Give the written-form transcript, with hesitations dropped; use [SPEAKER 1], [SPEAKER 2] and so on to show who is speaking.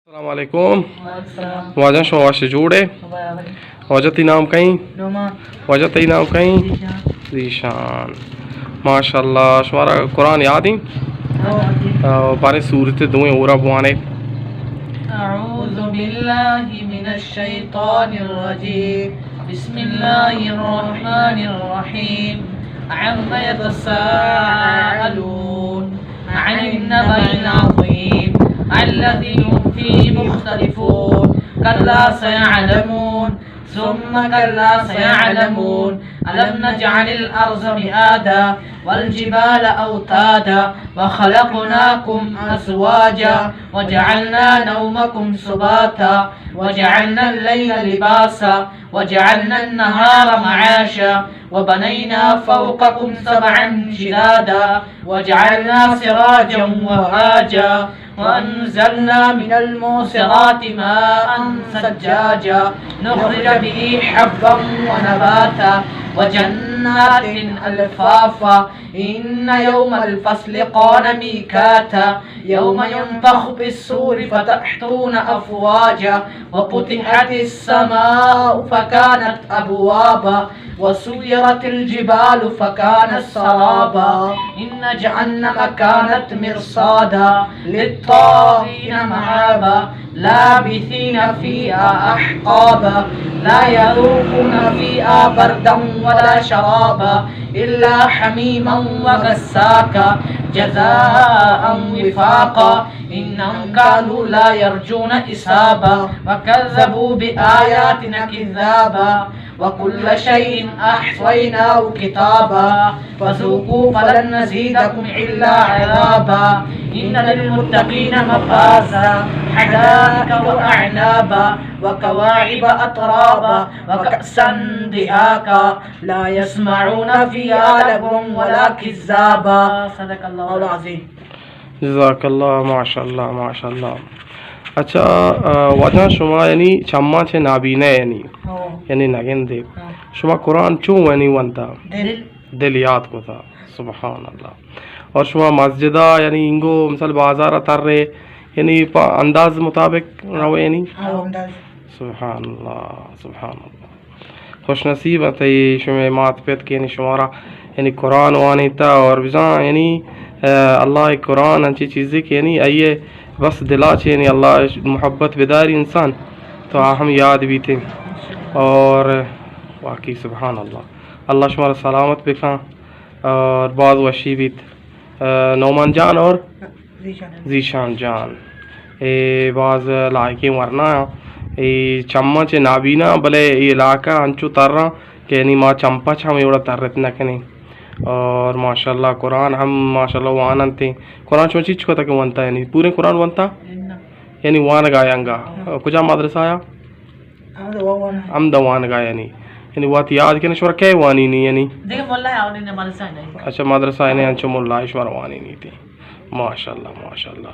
[SPEAKER 1] السلام علیکم. واجہ شما واشی جوڑے واجہ تی نام کہیں واجہ تی نام کہیں ذیشان. ماشاء اللہ شمارا قرآن یاد ہیں بارے صورت دوئیں اورا بوانے.
[SPEAKER 2] اعوذ باللہ من الشیطان الرجیم بسم اللہ الرحمن الرحیم عما يتساءلون عن النبأ العظیم الذي هم فيه مختلفون كلا سيعلمون ثم كلا سيعلمون ألم نجعل الأرض مهادا والجبال أوتادا وخلقناكم أزواجا وجعلنا نومكم سباتا وجعلنا الليل لباسا وجعلنا النهار معاشا وبنينا فوقكم سبعا شدادا وجعلنا سراجا وهاجا وأنزلنا من المعصرات ماء ثجاجا نخرج به حبا ونباتا وجنات ألفافا إن يوم الفصل كان ميقاتا يوم ينفخ بالصور فتأتون أفواجا وفتحت السماء فكانت أبوابا وسيرت الجبال فكانت سرابا إن جهنم كانت مرصادا للطاغين مآبا لابثين فيها أحقابا لا يذوقون فيها بردا ولا شرابا إلا حميما وغساقا جزاء وفاقا إنهم كانوا لا يرجون حسابا وكذبوا بآياتنا كذابا وكل شيء أحصيناه كتابا فذوقوا فلن نزيدكم إلا عذابا إن للمتقين مفازا حدائق وأعنابا وكواعب أترابا وكأسا دهاقا لا يسمعون فيها لغوا ولا كذابا. صدق اللہ العظیم.
[SPEAKER 1] جزاک اللہ. ماشاء اللہ ماشاء اللہ. اچھا واجہ شما یعنی چما چھے نابینے یعنی نگن دے شما قرآن چوں یعنی ونتا دل یاد کو تھا. سبحان اللہ. اور شما مسجدہ یعنی انگو مثال بازارہ تر رہے یعنی انداز مطابق رو یعنی سبحان اللہ سبحان اللہ. خوش نصیب ہے شما مات پیت کے یعنی شمارا یعنی قرآن وانی تا اور بزاں یعنی اللہ قرآن انچی چیزیں کہ یعنی آئیے بس دلا چھے یعنی اللہ محبت بداری انسان تو ہم یاد بھی تھے اور واقعی سبحان اللہ. اللہ شمارا سلامت بکھاں. اور بعض وشی بھی نعمان جان اور ذیشان جان بعض لائقی ورنا چمہ چے نابینا بلے یہ علاقہ انچو تر رہا کہ یعنی ماں چمپا چھا ہمیں اڑا تر رہتنا کنی. اور ماشاءاللہ قرآن ہم ماشاءاللہ وانن تھے قرآن چون چیز کو تھا کہ ونتا یعنی پورے قرآن ونتا یعنی وان گایا انگا کجا مدرسہ آیا امدہ وان گایا یعنی وات یاد کے نشورہ کئے وانی نہیں یعنی اچھا مدرسہ نہیں انچو ملا شورہ وانی نہیں تھی. ماشاءاللہ ماشاءاللہ.